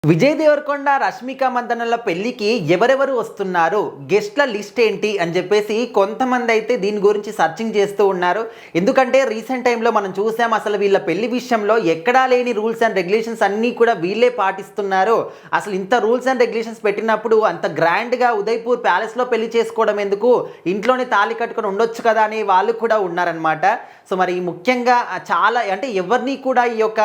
విజయ్ దేవరకొండ రష్మిక మందనల పెళ్లికి ఎవరెవరు వస్తున్నారు, గెస్ట్ల లిస్ట్ ఏంటి అని చెప్పేసి కొంతమంది అయితే దీని గురించి సర్చింగ్ చేస్తూ ఉన్నారు. ఎందుకంటే రీసెంట్ టైంలో మనం చూసాం, అసలు వీళ్ళ పెళ్లి విషయంలో ఎక్కడా లేని రూల్స్ అండ్ రెగ్యులేషన్స్ అన్నీ కూడా వీళ్ళే పాటిస్తున్నారు. అసలు ఇంత రూల్స్ అండ్ రెగ్యులేషన్స్ పెట్టినప్పుడు అంత గ్రాండ్గా ఉదయ్పూర్ ప్యాలెస్లో పెళ్లి చేసుకోవడం ఎందుకు, ఇంట్లోనే తాళి కట్టుకొని ఉండొచ్చు కదా అని వాళ్ళు కూడా ఉన్నారనమాట. సో మరి ముఖ్యంగా చాలా అంటే ఎవరిని కూడా ఈ యొక్క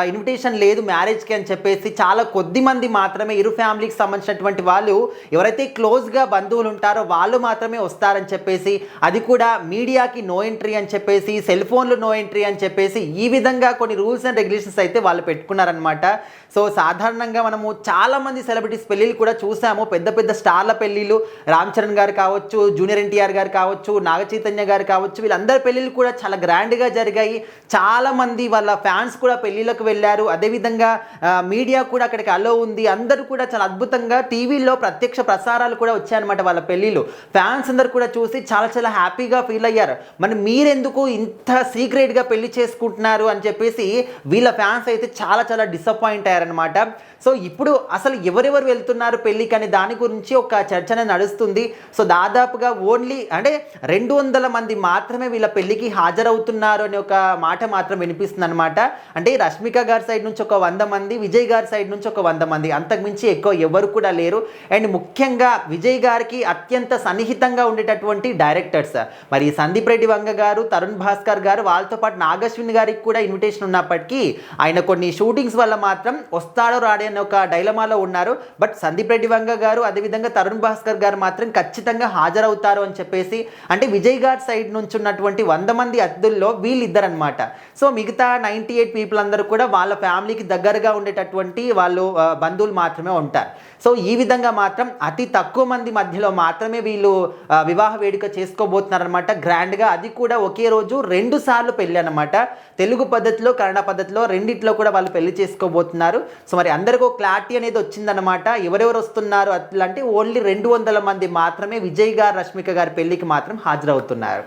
ఇన్విటేషన్ లేదు మ్యారేజ్కి అని చెప్పేసి చాలా కొద్ది మంది మాత్రమే ఇరు ఫ్యామిలీకి సంబంధించినటువంటి వాళ్ళు ఎవరైతే క్లోజ్గా బంధువులు ఉంటారో వాళ్ళు మాత్రమే వస్తారని చెప్పేసి, అది కూడా మీడియాకి నో ఎంట్రీ అని చెప్పేసి, సెల్ ఫోన్లు నో ఎంట్రీ అని చెప్పేసి ఈ విధంగా కొన్ని రూల్స్ అండ్ రెగ్యులేషన్స్ అయితే వాళ్ళు పెట్టుకున్నారనమాట. సో సాధారణంగా మనము చాలామంది సెలబ్రిటీస్ పెళ్ళిళ్ళు కూడా చూసాము, పెద్ద పెద్ద స్టార్ల పెళ్ళిళ్ళు, రామ్ చరణ్ గారు కావచ్చు, జూనియర్ ఎన్టీఆర్ గారు కావచ్చు, నాగ చైతన్య గారు కావచ్చు, వీళ్ళందరి పెళ్ళిళ్ళు కూడా చాలా గ్రాండ్గా జరిగాయి. చాలామంది వాళ్ళ ఫ్యాన్స్ కూడా పెళ్ళిళ్ళకు వెళ్ళారు. అదేవిధంగా మీడియా కూడా అక్కడికి అలో ఉంది. అందరూ కూడా చాలా అద్భుతంగా టీవీలో ప్రత్యక్ష ప్రసారాలు కూడా వచ్చాయన్నమాట వాళ్ళ పెళ్ళిళ్ళు. ఫ్యాన్స్ అందరు కూడా చూసి చాలా చాలా హ్యాపీగా ఫీల్ అయ్యారు. మరి మీరెందుకు ఇంత సీక్రెట్గా పెళ్లి చేసుకుంటున్నారు అని చెప్పేసి వీళ్ళ ఫ్యాన్స్ అయితే చాలా చాలా డిసప్పాయింట్ అయ్యారనమాట. సో ఇప్పుడు అసలు ఎవరెవరు వెళ్తున్నారు పెళ్ళికి అనే దాని గురించి ఒక చర్చ నడుస్తుంది. సో దాదాపుగా ఓన్లీ అంటే 200 మంది మాత్రమే వీళ్ళ పెళ్ళికి హాజరవుతున్నారు అనే ఒక మాట మాత్రం వినిపిస్తుంది అనమాట. అంటే రష్మిక గారి సైడ్ నుంచి ఒక 100 మంది, విజయ్ గారి సైడ్ నుంచి ఒక 100 మంది, అంతకుమించి ఎక్కువ ఎవరు కూడా లేరు. అండ్ ముఖ్యంగా విజయ్ గారికి అత్యంత సన్నిహితంగా ఉండేటటువంటి డైరెక్టర్స్, మరి సందీప్ రెడ్డి వంగ గారు, తరుణ్ భాస్కర్ గారు, వాళ్ళతో పాటు నాగశ్విన్ గారికి కూడా ఇన్విటేషన్ ఉన్నప్పటికీ ఆయన కొన్ని షూటింగ్స్ వల్ల మాత్రం వస్తాడో రాడే అనే ఒక డైలమాలో ఉన్నారు. బట్ సందీప్ రెడ్డి వంగ గారు అదేవిధంగా తరుణ్ భాస్కర్ గారు మాత్రం ఖచ్చితంగా హాజరవుతారు అని చెప్పేసి, అంటే విజయ్ గారి సైడ్ నుంచి ఉన్నటువంటి 100 మంది అతిథుల్లో వీళ్ళిద్దరనమాట. సో మిగతా 98 పీపుల్ అందరూ కూడా వాళ్ళ ఫ్యామిలీకి దగ్గరగా ఉండేటటువంటి వాళ్ళు బంధువులు మాత్రమే ఉంటారు. సో ఈ విధంగా మాత్రం అతి తక్కువ మంది మధ్యలో మాత్రమే వీళ్ళు వివాహ వేడుక చేసుకోబోతున్నారనమాట గ్రాండ్గా. అది కూడా ఒకే రోజు 2 సార్లు పెళ్ళి అనమాట. తెలుగు పద్ధతిలో, కన్నడ పద్ధతిలో రెండిట్లో కూడా వాళ్ళు పెళ్లి చేసుకోబోతున్నారు. సో మరి అందరికీ క్లారిటీ అనేది వచ్చిందనమాట. ఎవరెవరు వస్తున్నారు అట్లా అంటే ఓన్లీ 200 మంది మాత్రమే విజయ్ గారు, రష్మిక గారి పెళ్లికి మాత్రం హాజరవుతున్నారు.